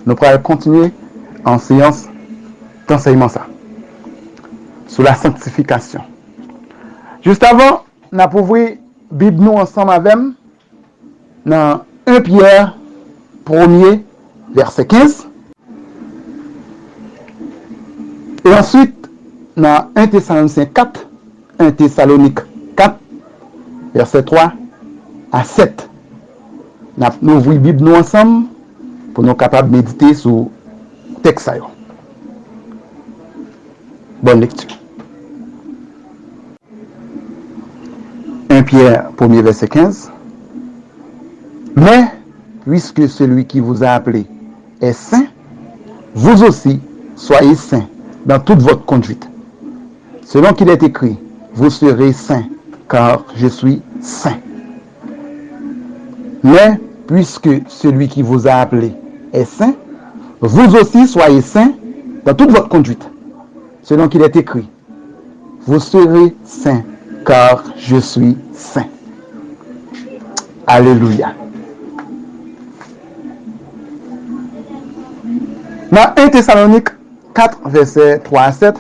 Nous pourrons continuer en séance d'enseignement ça. Sur la sanctification. Juste avant, nous avons ouvert la Bible nous ensemble avec dans 1 Pierre 1er, verset 15. Et ensuite, dans 1 Thessaloniciens 4, 1 Thessalonique 4, verset 3 à 7. Nous ouvrons la Bible nous ensemble pour nous capables de méditer sur le texte. Bonne lecture. 1 Pierre 1er, verset 15. Mais, puisque celui qui vous a appelé est saint, vous aussi soyez saints dans toute votre conduite. Selon qu'il est écrit, vous serez saints, car je suis saint. Mais, puisque celui qui vous a appelé est saint, vous aussi soyez saints dans toute votre conduite. Selon qu'il est écrit, vous serez saints, car je suis saint. Alléluia. Dans 1 Thessalonique 4, verset 3 à 7,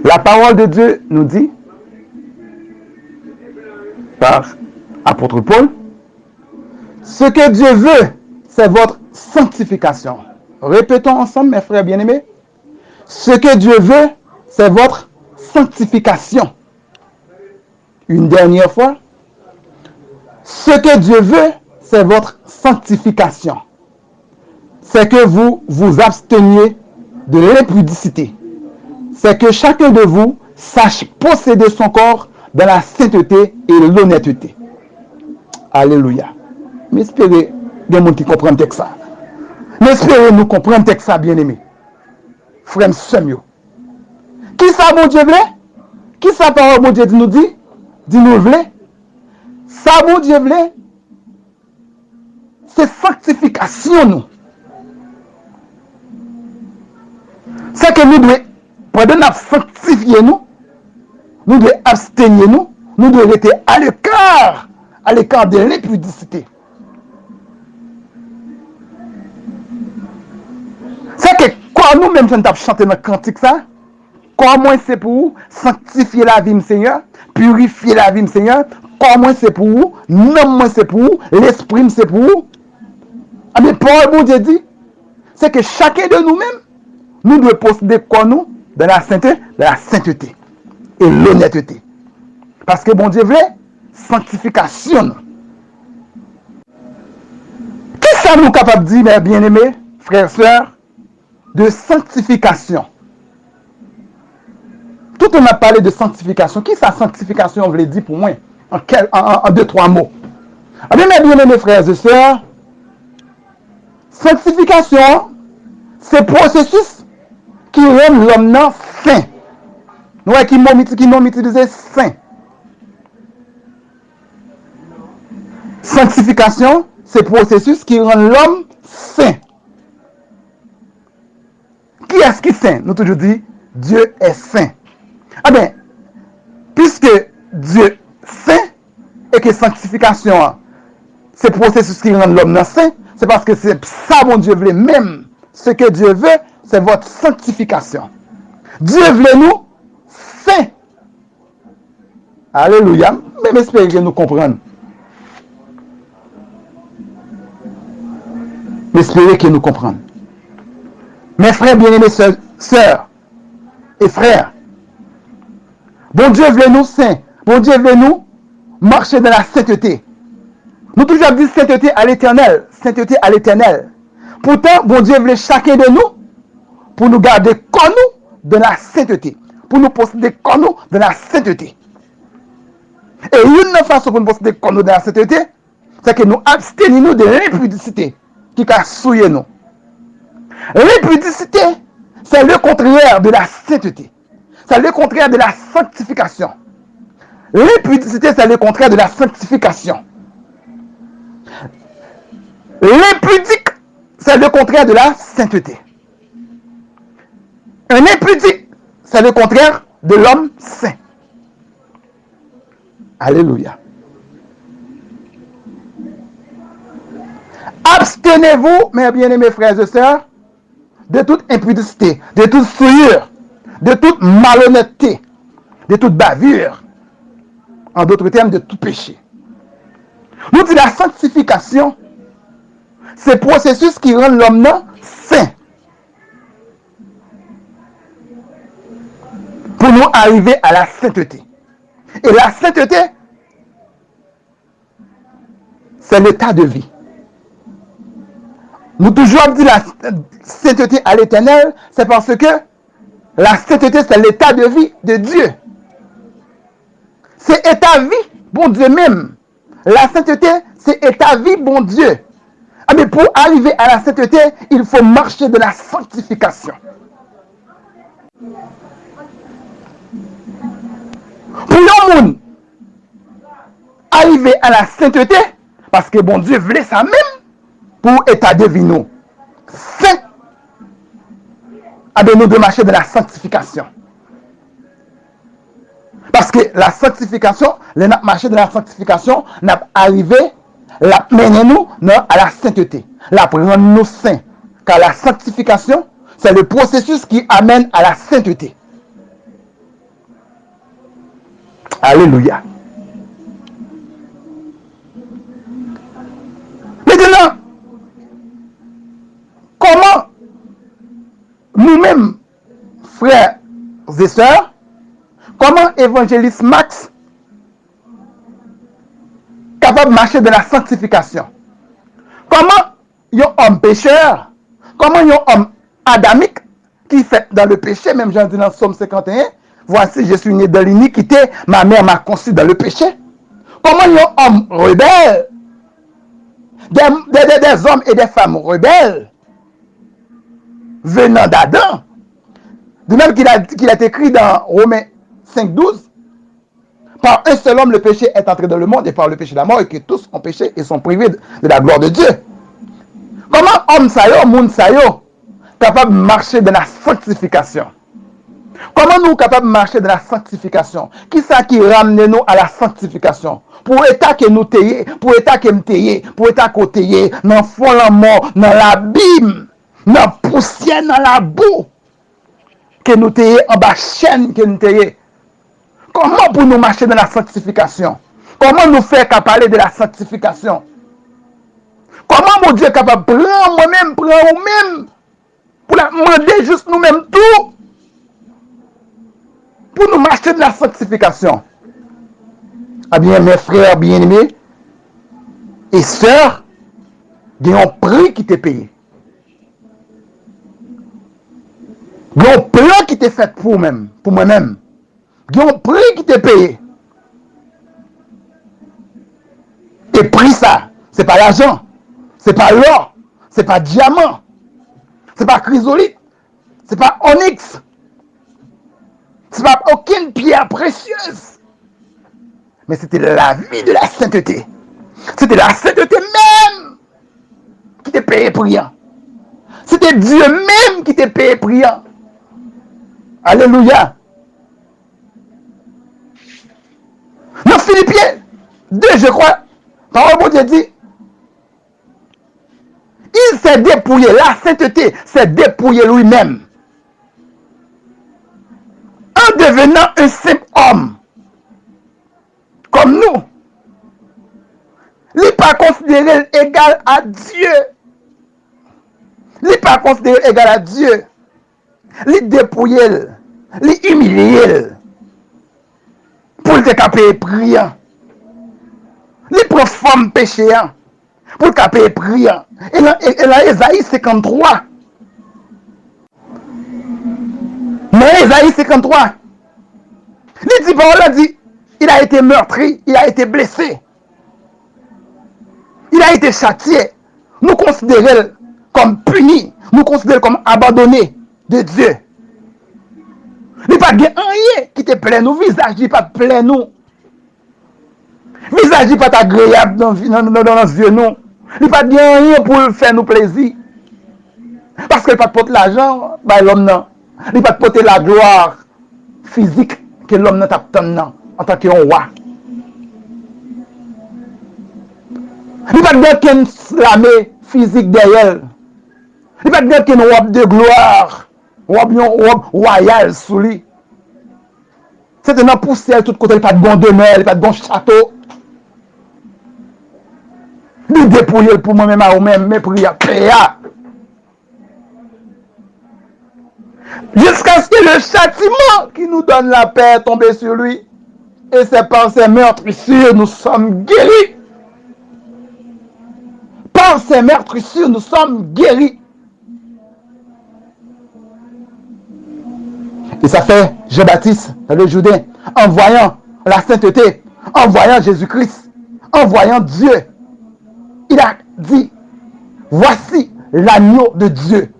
la parole de Dieu nous dit, par apôtre Paul, ce que Dieu veut, c'est votre sanctification. Répétons ensemble, mes frères bien-aimés. Ce que Dieu veut, c'est votre sanctification. Une dernière fois. Ce que Dieu veut, c'est votre sanctification. C'est que vous vous absteniez de l'impudicité. C'est que chacun de vous sache posséder son corps dans la sainteté et l'honnêteté. Alléluia. J'espère que des gens qui comprennent le texte ça. J'espère nous comprendre le texte ça, bien-aimé. Frère Semio. Qui ça, bon Dieu, voulait? Qui ça, parole, bon Dieu, nous dit? Dis-nous, voulait? Ça, bon Dieu, voulait? C'est sanctification, nous. C'est que nous devons, pendant nous sanctifier nous devons abstenir nous devons rester à l'écart de l'impudicité. C'est que quand nous-mêmes nous avons chanté notre cantique ça, comment c'est pour vous sanctifier la vie, Seigneur, purifier la vie, Seigneur, comment c'est pour vous, non, c'est pour vous, l'esprit, c'est pour vous. Ah, mais Paul, bon Dieu dit, c'est que chacun de nous-mêmes, nous devons posséder quoi nous dans la sainteté et l'honnêteté. Parce que bon Dieu veut sanctification. Qu'est-ce que nous sommes capables de dire, mes bien-aimés, frères et sœurs, de sanctification? Tout on a parlé de sanctification. Qui sa sanctification veut dire pour moi? En deux, trois mots. Ah bien, mes bien-aimés, frères et sœurs, sanctification, c'est processus qui rend l'homme saint. Nous qui n'ont utilisé saint. Sanctification, c'est processus qui rend l'homme saint. Qui est-ce qui est saint? Nous toujours dit, Dieu est saint. Ah bien, puisque Dieu est saint et que sanctification, c'est processus qui rend l'homme saint, c'est parce que c'est ça mon Dieu veut même. Ce que Dieu veut, c'est votre sanctification. Dieu veut nous saints. Alléluia. Mais j'espère que nous comprenons. J'espère que nous comprenons. Mes frères bien-aimés, sœurs et frères, bon Dieu veut nous saints. Bon Dieu veut nous marcher dans la sainteté. Nous toujours dit sainteté à l'éternel. Sainteté à l'éternel. Pourtant, bon Dieu veut chacun de nous pour nous garder comme nous de la sainteté. Pour nous posséder comme nous de la sainteté. Et une façon pour nous posséder comme nous de la sainteté, c'est que nous abstenons de l'impudicité qui a souillé nous. L'impudicité, c'est le contraire de la sainteté. C'est le contraire de la sanctification. L'impudicité, c'est le contraire de la sanctification. L'impudique, c'est le contraire de la sainteté. Un impudique, c'est le contraire de l'homme saint. Alléluia. Tenez-vous, mes bien-aimés frères et sœurs, de toute impudicité, de toute souillure, de toute malhonnêteté, de toute bavure, en d'autres termes, de tout péché. Nous disons la sanctification, c'est le processus qui rend l'homme saint. Pour nous arriver à la sainteté. Et la sainteté, c'est l'état de vie. Nous toujours dit la sainteté à l'Éternel, c'est parce que la sainteté, c'est l'état de vie de Dieu. C'est état de vie, bon Dieu même. La sainteté, c'est état de vie, bon Dieu. Ah, mais pour arriver à la sainteté, il faut marcher de la sanctification. Pour le monde, arriver à la sainteté, parce que bon Dieu voulait ça même, pour état de vie nous. Saint, ah, nous de marcher de la sanctification. Parce que la sanctification, le marché de la sanctification, n'a arrivé, la mener nous à la sainteté. La prendre nous saints. Car la sanctification, c'est le processus qui amène à la sainteté. Alléluia. Maintenant, comment nous-mêmes, frères et sœurs, comment évangéliste Max capable de marcher de la sanctification? Comment un homme pécheur, comment un homme adamique qui fait dans le péché, même Jean dit dans Somme 51, voici je suis né dans l'iniquité, ma mère m'a conçu dans le péché. Comment un homme rebelle, des hommes et des femmes rebelles, venant d'Adam, de même qu'il a écrit dans Romains 5,12, par un seul homme, le péché est entré dans le monde et par le péché de la mort, et que tous ont péché et sont privés de la gloire de Dieu. Comment homme sayo, moun sayo, capable de marcher dans la sanctification? Comment nous capables de marcher dans la sanctification? Qui ça qui ramène nous à la sanctification? Pour état que nous tayez, pour état que nous tayez, pour état que nous tayez, dans le fond la mort, dans l'abîme, dans la poussière, dans la boue, que nous tayez en bas chaîne que nous tayez. Comment pour nous marcher dans la sanctification? Comment nous faire parler de la sanctification? Comment mon Dieu est capable de prendre moi-même, prendre nous-mêmes, pour la demander juste nous-mêmes tout, pour nous marcher de la sanctification? Ah bien, mes frères bien-aimés et sœurs, il y a un prix qui t'est payé. Il y a un plan qui t'est fait pour moi-même. Il y a un prix qui t'est payé. Et prix ça, c'est pas l'argent, c'est pas l'or, c'est pas diamant, c'est pas chrysolite, c'est pas onyx, c'est pas aucune pierre précieuse. Mais c'était la vie de la sainteté. C'était la sainteté même qui t'est payé pour rien. C'était Dieu même qui t'est payé pour rien. Alléluia. Dans Philippiens 2, je crois, parole de Dieu dit, il s'est dépouillé, la sainteté s'est dépouillé lui-même, en devenant un simple homme, comme nous. Il n'est pas considéré égal à Dieu. Il n'est pas considéré égal à Dieu. Il dépouillé, il humilié, pour le payer priant. Il prend forme péchéant, pour le payer priant. Et dans Ésaïe 53, mais Ésaïe 53, il dit, Paul dit, il a été meurtri, il a été blessé, il a été châtié. Nous considérons comme puni, nous considérons comme abandonné de Dieu. Il n'y a pas de rien qui te plaît, nous visage n'est pas plaît nous. Visage n'est pas agréable dans nos yeux nous. Il n'y a pas de rien pour faire nous plaisir. Parce qu'il n'y a pas de porter l'argent, bah l'homme non. Il n'y a pas de porter la gloire physique que l'homme n'a pas en tant que roi. Il n'y a pas de quelqu'un slamé physique derrière. Il va dire qu'il y a une robe de gloire, une robe royale sous lui. C'est une poussière tout côté, il n'y a pas de bon demeure, il n'y a pas de bon château. Il dépouille pour moi-même à vous-même, mais pour y payer. Jusqu'à ce que le châtiment qui nous donne la paix tombe sur lui. Et c'est par ses meurtrissures nous sommes guéris. Par ses meurtrissures nous sommes guéris. Et ça fait Jean-Baptiste, le Jourdain, en voyant la sainteté, en voyant Jésus-Christ, en voyant Dieu, il a dit, voici l'agneau de Dieu,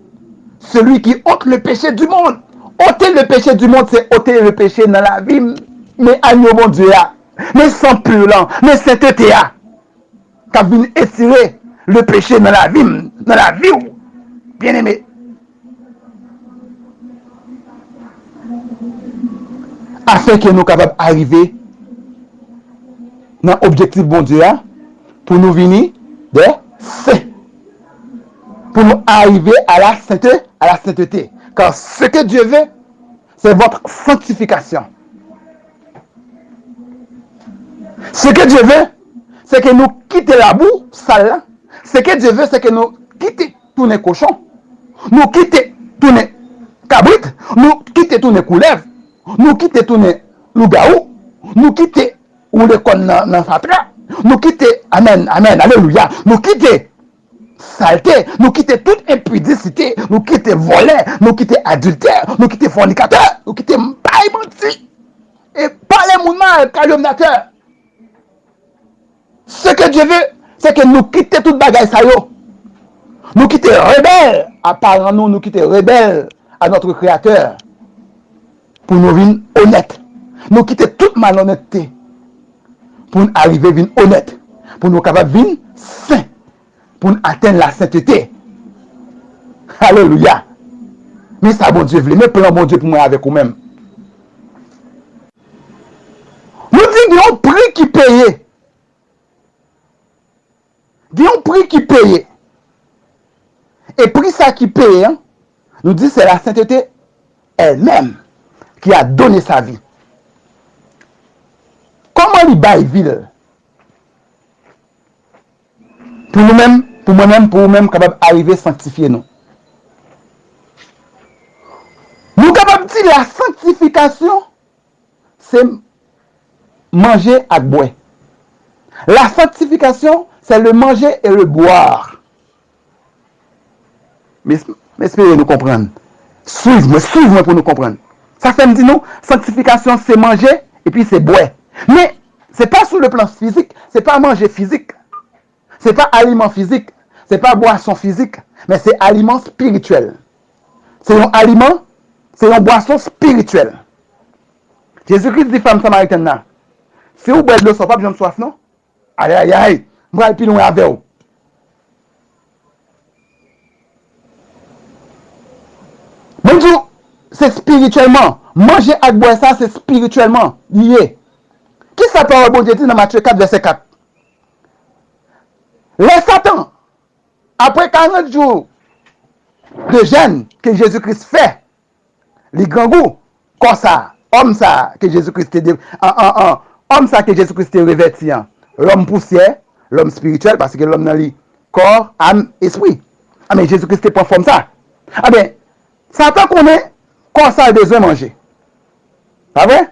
celui qui ôte le péché du monde. Ôter le péché du monde, c'est ôter le péché dans la vie. Mais agneau mon Dieu, mais sans pur, mais sainteté, qui vient étirer le péché dans la vie, bien aimé. Afin que nous capables d'arriver dans l'objectif bon Dieu, pour nous venir des saints. Pour nous arriver à la sainteté. Car ce que Dieu veut, c'est votre sanctification. Ce que Dieu veut, c'est que nous quittions la boue sale. Ce que Dieu veut, c'est que nous quittions tous les cochons. Nous quittions tous les cabrites. Nous quittions tous les couleuvres. Nous quittions tous les loups-garous. Nous quittions ou les connes dans fatra. Nous quittons, amen, alléluia. Nous quittons saleté, nous quittons toute impudicité, nous quittons voler, nous quittons adultère, nous quittons fornicateur, nous quittons baïmanti. Et pas les mouvements calomniateurs. Ce que Dieu veut, c'est que nous quittions toute bagaille ça yo. Nous quittons rebelles à part nous quittons rebelles à notre Créateur. Pour nous venir honnêtes. Nous quittons toute malhonnêteté. Pour nous arriver à venir honnête. Pour nous capables de venir saints. Pour nous atteindre la sainteté. Alléluia. Mais ça, bon Dieu, voulez, mais plan bon Dieu pour moi avec vous-même. Nous disons qu'il y a un prix qui paye. Il y a un prix qui paye. Et prix ça qui paye, nous dit c'est la sainteté elle-même qui a donné sa vie. Comment il baille ville? Pour nous-mêmes, pour moi-même, pour vous-même, capable d'arriver à sanctifier nous. Nous capables de dire la sanctification, c'est manger et boire. La sanctification, c'est le manger et le boire. Mais espérez nous comprendre. Suivez-moi pour nous comprendre. Ça fait me dire nous, sanctification, c'est manger et puis c'est boire. Mais ce n'est pas sur le plan physique, ce n'est pas manger physique. Ce n'est pas aliment physique, ce n'est pas boisson physique, mais c'est aliment spirituel. C'est un aliment, c'est une boisson spirituelle. Jésus-Christ dit femme samaritaine là, si vous boivez de l'eau, ça va pas besoin de soif, non? Aïe, aïe, aïe, je vais plus loin avec vous. Bonjour, c'est spirituellement. Manger et boire ça, c'est spirituellement lié. Qui ça parle bon Dieu dit dans Matthieu 4, verset 4? Les Satan, après 40 jours de jeûne que Jésus-Christ fait, les grands goûts, comme ça, homme ça que Jésus-Christ homme ça que Jésus-Christ est revêti, l'homme poussière, l'homme spirituel, parce que l'homme dans le corps, âme, esprit. Ah mais Jésus-Christ est pas forme ça. Ah bien, Satan connaît comme ça il a besoin de manger. Pas vrai?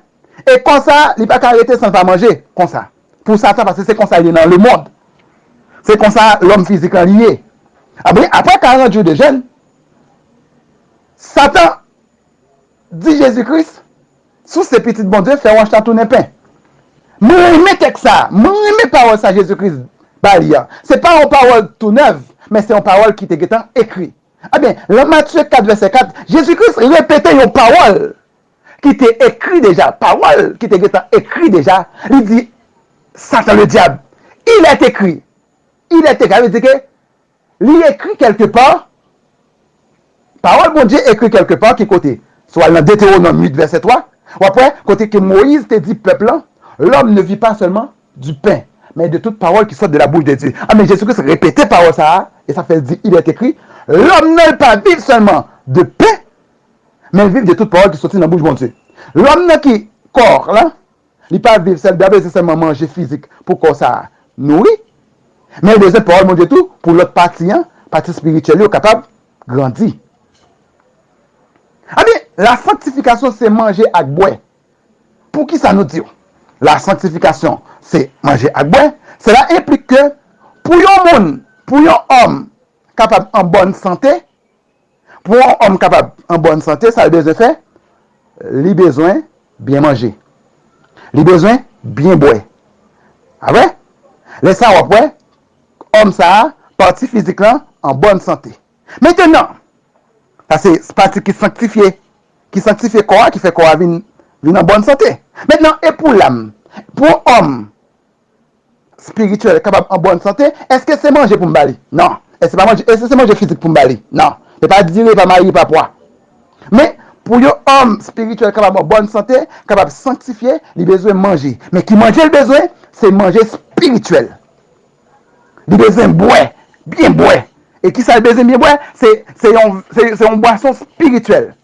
Et comme ça, il ne peut pas arrêter sans pas manger. Comme ça. Pour Satan, parce que c'est comme ça il est dans le monde. C'est comme ça l'homme physique est lié. Après 40 jours de jeûne, Satan dit Jésus-Christ, sous ses petites bon Dieu, fait un tourner pain. Moi, je ça. Moi, je parole ça Jésus-Christ. Ce n'est pas une parole tout neuve, mais c'est une parole qui était écrite. Ah bien, dans Matthieu 4, verset 4, Jésus-Christ répétait une parole qui était écrite déjà. Parole qui était écrite déjà. Il dit, Satan le diable, il est écrit. Il est écrit. Il dit que, il est écrit quelque part. Parole bon Dieu écrit quelque part qui côté. Soit dans Deutéronome 8, verset 3. Ou après, côté que Moïse te dit, peuple, l'homme ne vit pas seulement du pain, mais de toute parole qui sort de la bouche de Dieu. Ah, mais Jésus-Christ répétait parole ça, Et ça fait dire, il est écrit, l'homme ne pas vivre seulement de pain, mais vivre de toute parole qui sortit dans la bouche de mon Dieu. L'homme qui corps là, il pas vivre seulement manger physique pour que ça nourrit, mais il a besoin de parole mon Dieu tout pour l'autre partie, partie spirituelle, capable de grandir. Ah bien, la sanctification c'est manger à boire. Pour qui ça nous dit? La sanctification c'est manger à boire. Cela implique que pour un homme capable en bonne santé, pour un homme capable en bonne santé, ça a besoin de faire, il a besoin bien manger. Il a besoin bien boire. Ah ouais? Laissez ça après, homme ça, partie physique là, en bonne santé. Maintenant, ça c'est partie qui sanctifie corps, qui fait corps venir en bonne santé. Maintenant, et pour l'âme, pour homme spirituel capable en bonne santé, est-ce que c'est manger pour me balayer? Non. Est-ce que c'est manger physique pour me balayer? Non. C'est pas dire, pas marier, pas poids. Mais pour un homme spirituel capable en bonne santé, capable de sanctifier, il a besoin de manger. Mais qui mange le besoin, c'est manger spirituel. Il a besoin de boire, bien boire. Et qui ça a besoin de bien boire, c'est une boisson spirituelle.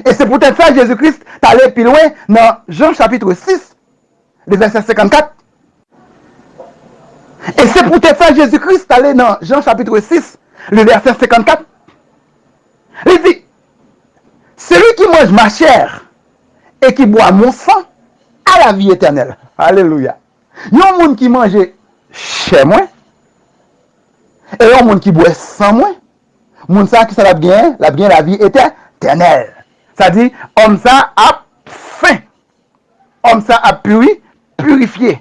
Et c'est peut-être ça Jésus-Christ est allé plus loin dans Jean chapitre 6, le verset 54. Et c'est peut-être ça Jésus-Christ est allé dans Jean chapitre 6, le verset 54. Il dit, celui qui mange ma chair et qui boit mon sang a la vie éternelle. Alléluia. Il y a un monde qui mange chez moi et il y a un monde qui boit sans moi. Moun ça qui ça la bien la vie éternelle. C'est-à-dire, homme ça a faim. Homme ça a purifié.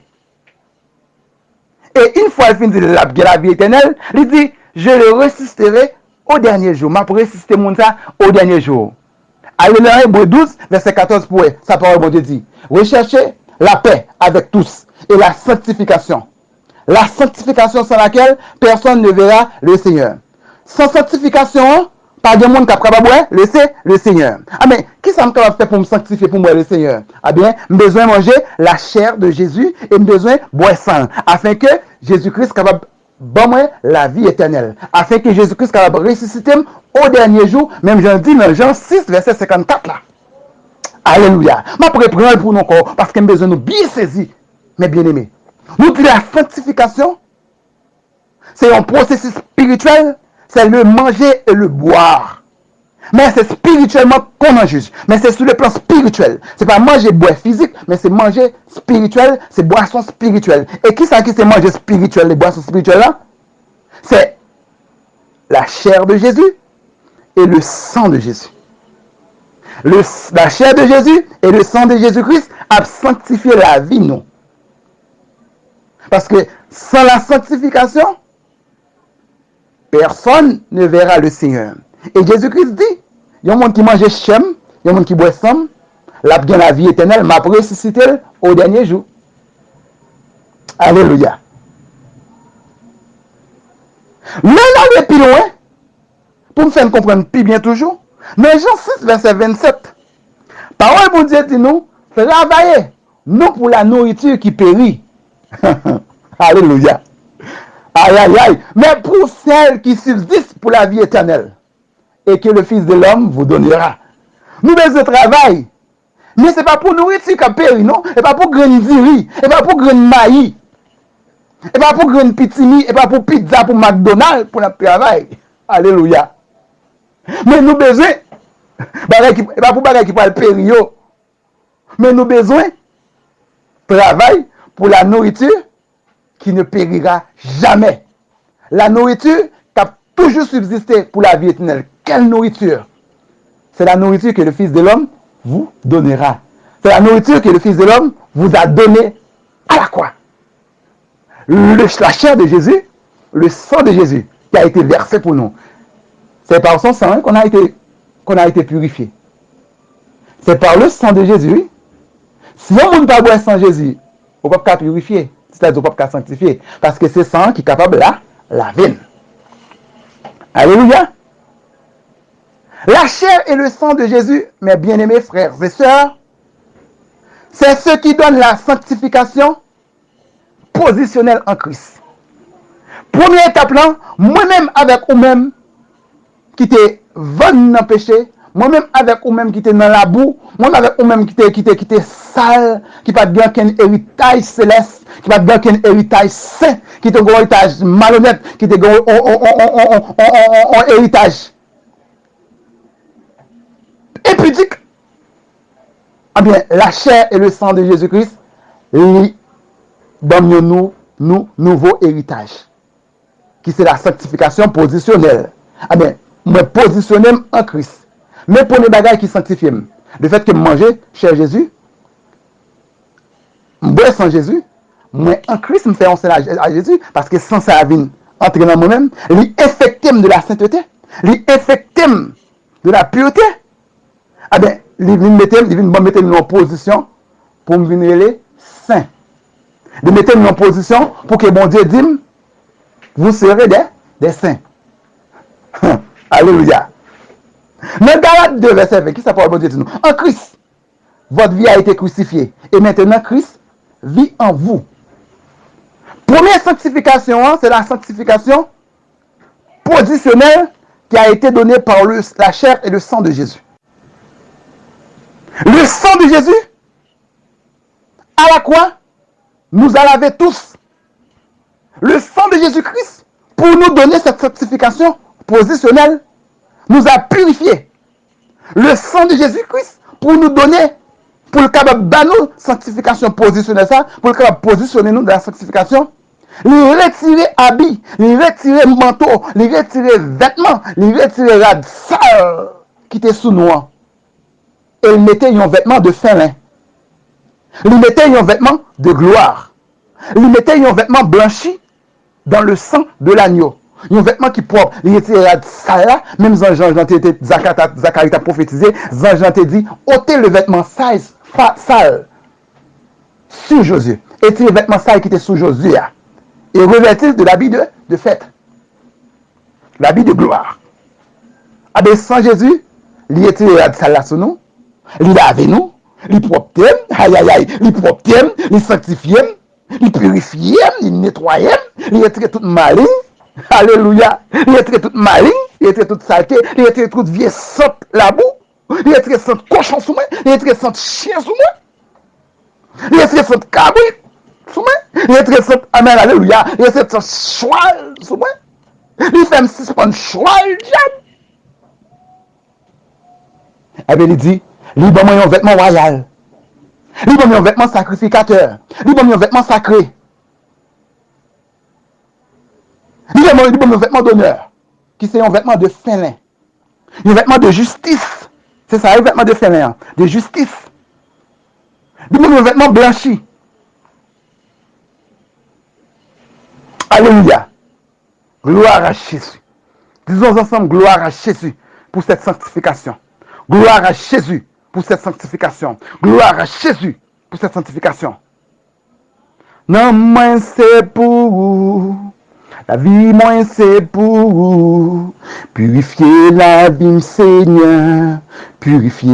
Et une fois il finit la vie éternelle, il dit, je le ressusciterai au dernier jour. Ma pour ressusciter moun ça au dernier jour. Allez dans Hébreux 12, verset 14 pour sa parole, bon Dieu dit, recherchez la paix avec tous et la sanctification. La sanctification sans laquelle personne ne verra le Seigneur. Sans sanctification, pas de monde qui est capable de laisser le Seigneur. Ah mais, qui ça me capable de faire pour me sanctifier, pour moi le Seigneur? Ah bien, j'ai besoin de manger la chair de Jésus et j'ai besoin de boire sang, afin que Jésus-Christ soit capable de moi la vie éternelle. Afin que Jésus-Christ soit capable de ressusciter au dernier jour, même j'en dis dans Jean 6, verset 54 là. Alléluia. Je vais prendre pour nous corps, parce que j'ai besoin de nous bien saisir, mes bien-aimés. Nous disons la sanctification, c'est un processus spirituel, c'est le manger et le boire. Mais c'est spirituellement qu'on en juge. Mais c'est sur le plan spirituel. C'est pas manger, boire physique, mais c'est manger spirituel, c'est boisson spirituelle. Et qui c'est qui c'est manger spirituel, les boissons spirituelles là? C'est la chair de Jésus et le sang de Jésus. La chair de Jésus et le sang de Jésus-Christ a sanctifié la vie, nous. Parce que sans la sanctification, personne ne verra le Seigneur. Et Jésus-Christ dit, il y a un monde qui mange chem, il y a un monde qui boit sang, la vie éternelle m'a ressuscité au dernier jour. Alléluia. Mais là, plus loin, pour me faire comprendre plus bien toujours, dans Jean 6, verset 27, parole pour Dieu dit nous, travaillez, non pour la nourriture qui périt. Alléluia. Aïe, aïe, aïe. Mais pour celles qui subsistent pour la vie éternelle, et que le Fils de l'homme vous donnera. Nous devons travailler. Mais ce n'est pas pour nourriture qui périt, non? Ce n'est pas pour grandir, ce n'est pas pour grandir maïs, ce n'est pas pour grandir pitimi, ce n'est pas pour pizza, pour McDonald's, pour notre travail. Alléluia. Mais nous besoin, ce n'est pas pour bagay qui parle pério, mais nous besoin travail pour la nourriture qui ne périra jamais. La nourriture qui a toujours subsisté pour la vie éternelle. Quelle nourriture? C'est la nourriture que le Fils de l'homme vous donnera. C'est la nourriture que le Fils de l'homme vous a donnée à la croix. La chair de Jésus, le sang de Jésus qui a été versé pour nous. C'est par son sang qu'on a été purifié. C'est par le sang de Jésus. Si on ne peut pas boire sans Jésus, on ne peut pas purifier. C'est-à-dire qu'on ne peut pas sanctifier. Parce que c'est sang qui est capable de laver. Alléluia. La chair et le sang de Jésus, mes bien-aimés frères et sœurs, c'est ce qui donne la sanctification positionnelle en Christ. Première étape là, moi-même avec vous-même qui t'es vendu dans le péché, moi-même avec vous-même qui était dans la boue, moi-même avec vous-même qui était sale, qui pas bien qu'un héritage céleste, qui pas bien qu'un héritage saint, qui était un héritage malhonnête, qui était un héritage impudique. Eh bien, la chair et le sang de Jésus-Christ lui donnent nous nouveau héritage, qui c'est la sanctification positionnelle. Eh bien, me positionner en Christ. Mais pour les bagages qui sanctifient, le fait que manger cher Jésus, boire sans Jésus, moi en Christ me fait enseigner à Jésus, parce que sans ça vient entrer dans moi-même, lui infecter de la sainteté, lui infecter de la pureté. Ah bien, il vient me mettre en position pour me venir les saints. Il mettre en position pour que bon Dieu dise, vous serez des saints. Alléluia. Mais Galates 2, verset 20, qui ça parle bon Dieu dit nous? En Christ, votre vie a été crucifiée. Et maintenant, Christ vit en vous. Première sanctification, c'est la sanctification positionnelle qui a été donnée par la chair et le sang de Jésus. Le sang de Jésus, à la croix, nous a lavé tous. Le sang de Jésus-Christ, pour nous donner cette sanctification positionnelle, nous a purifiés. Le sang de Jésus-Christ, pour nous donner, pour le capable de nous sanctification positionnelle, ça, pour le capable de positionner nous dans la sanctification, les retirer habits, les retirer manteau, les retirer vêtements, les retirer la sale qui était sous nous. Et ils mettaient un vêtement de fin lin. Ils mettaient un vêtement de gloire. Ils mettaient un vêtement blanchi dans le sang de l'agneau. Un vêtement qui est propre. Il était sale. Même Zacharie t'a prophétisé. Jean t'a dit, ôtez le vêtement sale sur Josué. Et le vêtement sale qui était sous Josué. Et revêtir de l'habit de fête. L'habit de gloire. Ah ben sans Jésus, il était sale sur nous. Il lave nous. Il propre, aïe aïe aïe, il propre, il sanctifie, il purifie, il nettoie, il est tout malin. Alléluia. Il est tout malin, il est tout saleté, il est tout vieux sang la boue, il est sans cochon sous moi, il est sans chien sous moi, il est sans cabri sous moi, il est sans amen, alléluia, il est sans cheval sous moi, il fait si pas un cheval, diable. Eh bien, il dit, il donne un vêtement royal, il donne un vêtement sacrificateur, il donne un vêtement sacré. Il donne un vêtement d'honneur, qui c'est un vêtement de fin lin, un vêtement de justice. C'est ça, un vêtement de fin lin, de justice. Il donne un vêtement blanchi. Alléluia. Gloire à Jésus. Disons ensemble, gloire à Jésus pour cette sanctification. Gloire à Jésus pour cette sanctification. Gloire à Jésus pour cette sanctification. Non, moi c'est pour vous. La vie, moi, c'est pour vous. Purifier la vie, Seigneur. Purifier.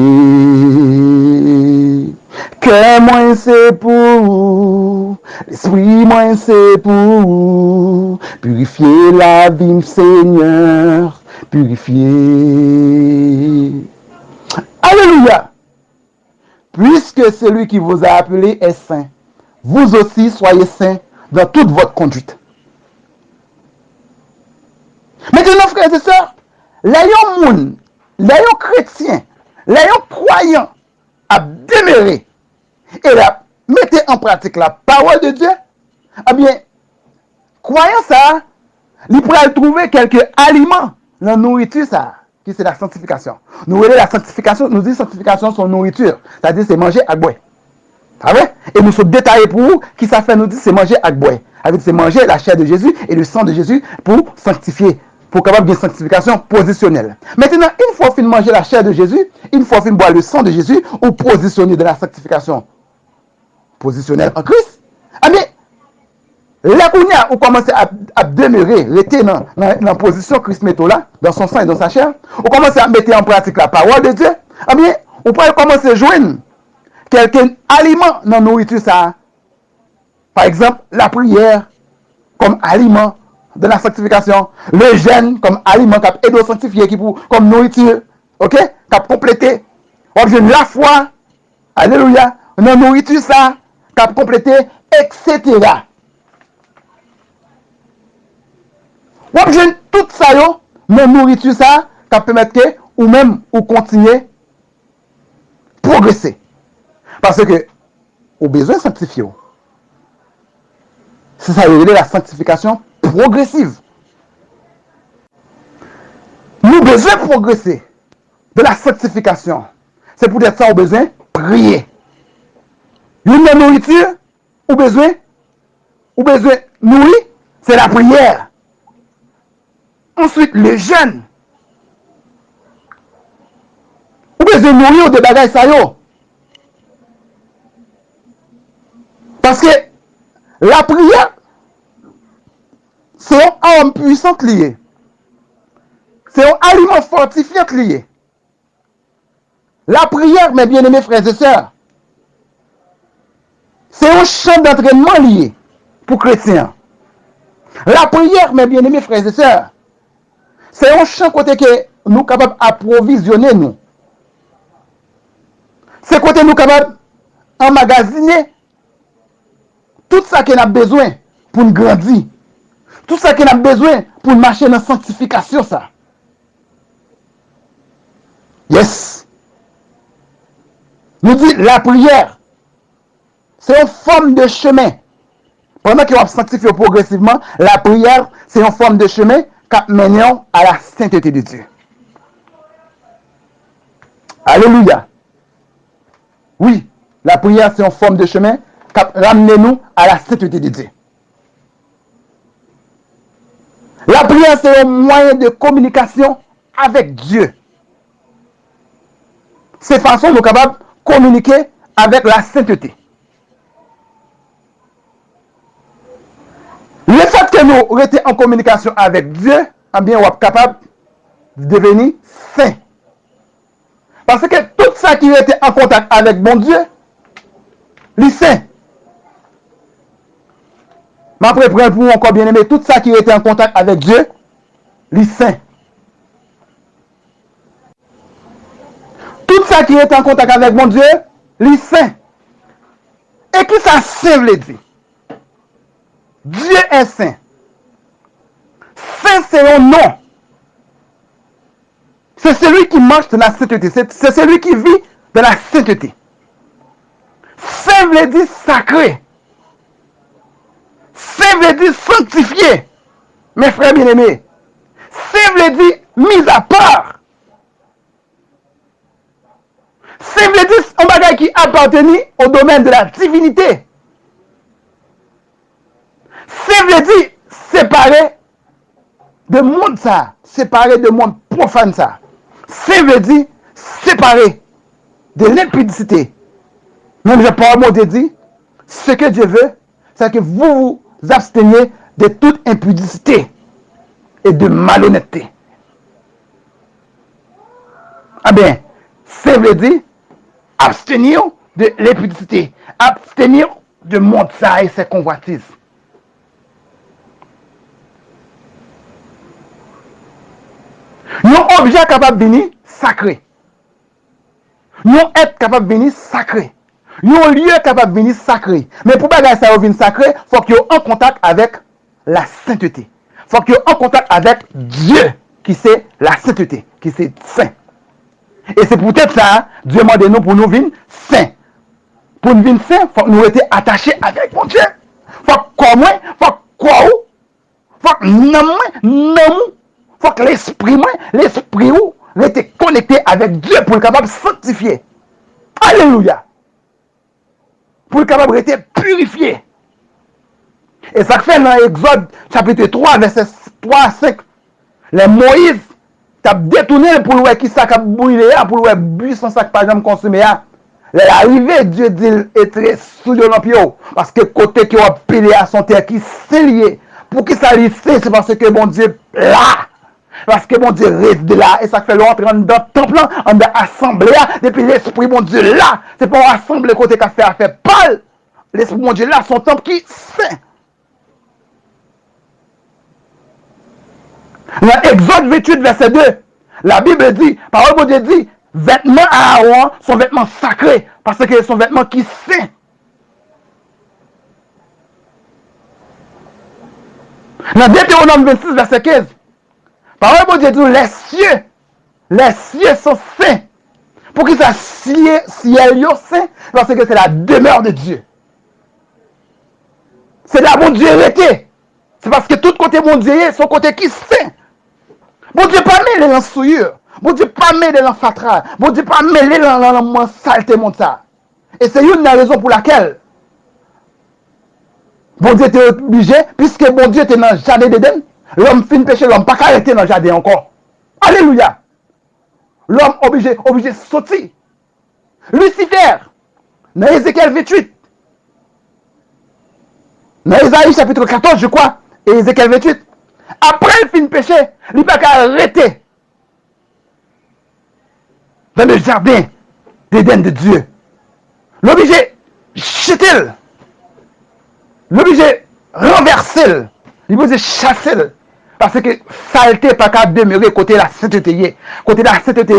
Cœur, moi, c'est pour vous. L'esprit, moi, c'est pour vous. Purifier la vie, Seigneur. Purifier. Alléluia. Puisque celui qui vous a appelé est saint, vous aussi soyez saints dans toute votre conduite. Maintenant, frères et sœurs, l'ayant moun, l'ayant chrétien, l'ayant croyant à demeurer et à mettre en pratique la parole de Dieu, eh bien, croyant ça, il pourrait trouver quelques aliments dans la nourriture, ça, qui c'est la sanctification. Nous voyons la sanctification, nous disons sanctification, son nourriture, c'est-à-dire c'est manger à boire. Ah ouais? Et nous sommes détaillés pour vous, qui ça fait nous dire c'est manger à boire. Avec c'est manger la chair de Jésus et le sang de Jésus pour sanctifier. Pour capable de sanctification positionnelle. Maintenant, une fois fin manger la chair de Jésus, une fois fin boire le sang de Jésus, ou positionner de la sanctification positionnelle en Christ, eh bien, là où vous commencez à demeurer, rester dans la position Christ met là, dans son sang et dans sa chair, vous commencez à mettre en pratique la parole de Dieu, eh bien, vous pouvez commencer à joindre quelqu'un aliment dans la nourriture ça. Par exemple, la prière comme aliment de la sanctification. Le jeûne comme aliment qui aide à sanctifier, qui pour comme nourriture, ok, qui a complété. On jeûne la foi, alléluia, non nourriture ça, qui a complété, etc. On jeûne tout ça yo, non nourriture ça, qui permettre que ou même ou continuer progresser. Parce que au besoin de sanctifier. C'est ça la sanctification progressive. Nous besoin de progresser de la sanctification. C'est pour être ça, au besoin de prier. Une nourriture, au besoin de nourrir, c'est la prière. Ensuite, le jeûne. Ou besoin de nourrir des bagages ça yo. Parce que la prière, c'est un arme puissante liée. C'est un aliment fortifiant lié. La prière, mes bien-aimés frères et sœurs, c'est un champ d'entraînement lié pour chrétiens. La prière, mes bien-aimés frères et sœurs, c'est un champ côté que nous capables d'approvisionner nous. C'est côté nous capables d'emmagasiner tout ça qu'on a besoin pour nous grandir. Tout ça qu'on a besoin pour marcher dans la sanctification ça. Yes. Nous dit la prière, c'est une forme de chemin. Pendant qu'on va sanctifier progressivement, la prière, c'est une forme de chemin qui mène à la sainteté de Dieu. Alléluia. Oui, la prière, c'est une forme de chemin qui ramène nous à la sainteté de Dieu. La prière, c'est un moyen de communication avec Dieu. C'est façon nous capables de communiquer avec la sainteté. Le fait que nous restions en communication avec Dieu, eh bien, on est capable de devenir saint. Parce que tout ça qui était en contact avec mon Dieu, les saints. Mais après, pour encore bien aimé, tout ça qui était en contact avec Dieu, les saints. Tout ça qui était en contact avec mon Dieu, les saints. Et qui ça saint veut dire? Dieu est saint. Saint, c'est un nom. C'est celui qui marche dans la sainteté. C'est celui qui vit dans la sainteté. Saint veut dire sacré. Saint veut dire sanctifié. Mes frères bien-aimés. Saint veut dire mis à part. Saint veut dire un bagage qui appartenait au domaine de la divinité. Saint veut dire séparé de monde ça. Séparé de monde profane ça. Saint veut dire séparé de l'impudicité. Même j'ai pas mot de dire, ce que Dieu veut, c'est que vous vous absteniez de toute impudicité et de malhonnêteté. Ah bien, ça veut dire abstenir de l'impudicité, abstenir de monde ça et ses convoitises. Un objet capable de venir sacré. Un être capable de venir sacré. Un lieu capable de venir sacré. Mais pour que ça revienne sacré, il faut qu'il y ait en contact avec la sainteté. Il faut qu'il y ait en contact avec Dieu, qui c'est la sainteté, qui c'est saint. Et c'est peut-être ça, Dieu m'a demandé nous pour nous venir saints. Pour nous venir saints, il faut que nous étions attachés avec mon Dieu. Il faut que moi, il faut que faut que nous, faut que l'esprit ou, était connecté avec Dieu pour être capable de sanctifier. Alléluia. Pour être capable d'être purifié. Et ça fait dans Exode chapitre 3, verset 3 à 5. Les Moïse, tu as détourné pour voir qui ça a brûlé, pour voir buisson ça par exemple consumé. L'arrivée, Dieu dit, est très sous de l'empire. Parce que côté qui a pilé à son terre, qui s'est lié. Pour qui ça lui fait, c'est parce que mon Dieu là. Parce que mon Dieu reste là. Et ça fait l'entrée dans le temple, dans l'assemblée. Depuis l'esprit, mon Dieu là. C'est pas l'assemblée côté qu'a fait affaire. Pas l'esprit, mon Dieu là, son temple qui saint. Dans Exode 28, verset 2, la Bible dit, parole de Dieu dit, vêtements à Aaron sont vêtements sacrés, parce que sont vêtements qui saints. Dans Deutéronome 26, verset 15, parole de Dieu dit, les cieux sont saints. Pour qu'ils soient ciel saint, parce que c'est la demeure de Dieu. C'est là mon Dieu était. C'est parce que tout côté mon Dieu est, son côté qui saint. Mon Dieu pas mêlé dans souillure. Mon Dieu pas mêlé dans fatras. Mon Dieu pas mêlé dans saleté mon ça. Et c'est une des raisons pour laquelle bon Dieu était obligé, puisque bon Dieu était dans le jardin d'Éden, l'homme fin péché, l'homme pas arrêté dans le jardin encore. Alléluia. L'homme obligé de sortir. Lucifer, dans Ézéchiel 28, dans Ésaïe chapitre 14, je crois, et Ézéchiel 28, après le fin péché, il n'a pas qu'à arrêter dans le jardin d'Éden de Dieu. L'obligé jeter, l'obligé renverser, l'obligé chasser. Parce que saleté pas qu'à demeurer côté la sainteté. Côté la sainteté,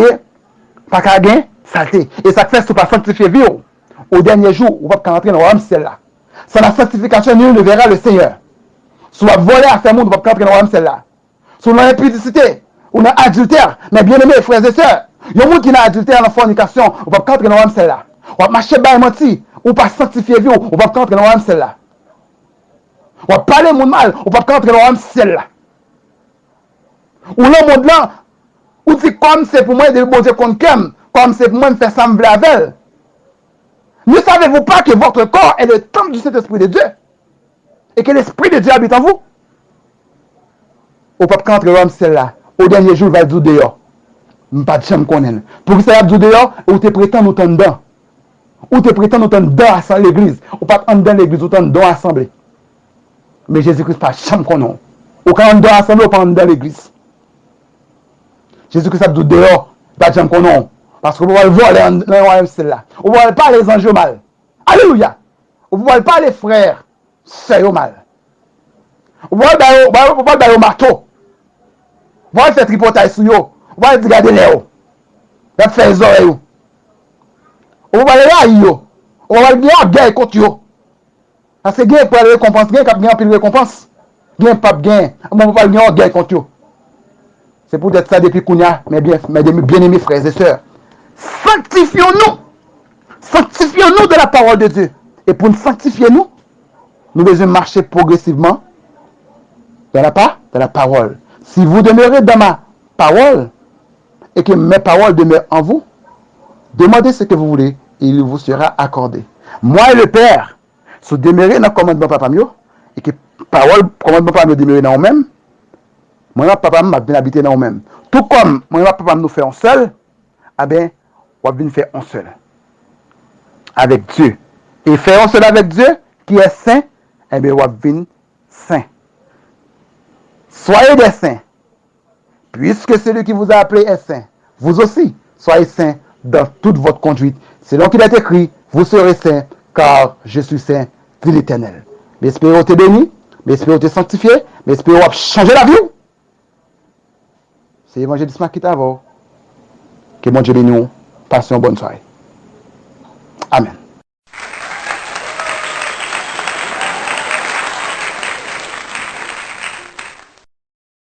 pas qu'à gagner saleté. Et ça fait, si pas sanctifier vie au dernier jour, on va rentrer dans le royaume celle-là. Sans la sanctification, nul ne verra le Seigneur. Si on va voler à faire monde, on va rentrer dans le royaume celle-là. Si on a impudicité, on a adultère, mais bien aimés frères et sœurs, il y a des gens qui ont adultère dans la fornication, on va rentrer dans le royaume celle-là. On va marcher bas et mentir, ou pas sanctifier vie, on va rentrer dans le royaume celle-là. On va parler mon mal, on va rentrer dans le royaume celle-là. Ou le monde là, ou dit comme c'est pour moi de bon Dieu qu'on aime, comme c'est pour moi de faire sembler avec elle. Ne savez-vous pas que votre corps est le temple du Saint-Esprit de Dieu? Et que l'Esprit de Dieu habite en vous? Au peuple entre l'homme celle-là, au dernier jour, il va dire dehors. Pas de chambre qu'on aime. Pour que ça dire dehors, ou te prétend autant dedans. Ou te prétend autant dedans à l'église. Ou pas en dedans l'église, autant dedans assemblée. Mais Jésus-Christ pas de chambre qu'on a. Ou quand on dedans assemblée, ou pas en dedans l'église. Jésus-Christ a dit dehors, pas de chambre qu'on a. Parce que vous pouvez voir les royaume celle-là. Vous ne pouvez pas les anges mal. Alléluia. Vous ne pouvez pas les frères, c'est mal. Vous pouvez pas le marteau. Vous pouvez faire tripotaille sur eux. Vous pouvez regarder les hauts. Vous pouvez faire les oreilles. Vous pouvez les haïr. Vous pouvez les guerre contre eux. Parce que gain pour les récompenses, gain cap gain pile récompense. Gain pas gain. On ne peut pas gagner guerre contre eux. C'est pour être ça depuis Kounia, mes bien-aimés frères et sœurs. Sanctifions-nous. Sanctifions-nous de la parole de Dieu. Et pour nous sanctifier, nous devons marcher progressivement dans la parole. Si vous demeurez dans ma parole et que mes paroles demeurent en vous, demandez ce que vous voulez et il vous sera accordé. Moi et le Père, si demeurer dans le commandement papa mio et que parole commandement papa mio demeure dans nous-mêmes, moi et papa m'a bien habité dans nous-mêmes. Tout comme moi et papa nous fait un seul, ah ben, on va venir faire un seul avec Dieu. Et faire un seul avec Dieu qui est saint, eh bien, on va venir saint. Soyez des saints, puisque celui qui vous a appelé est saint. Vous aussi, soyez saints dans toute votre conduite. C'est donc il est écrit, vous serez saints, car je suis saint, dit l'Éternel. Mais espérons te béni, mais espérons te sanctifier, mais espérons changer la vie. C'est l'évangélisme qui t'avance. Que mon Dieu bénisse nous. Passez une bonne soirée. Amen.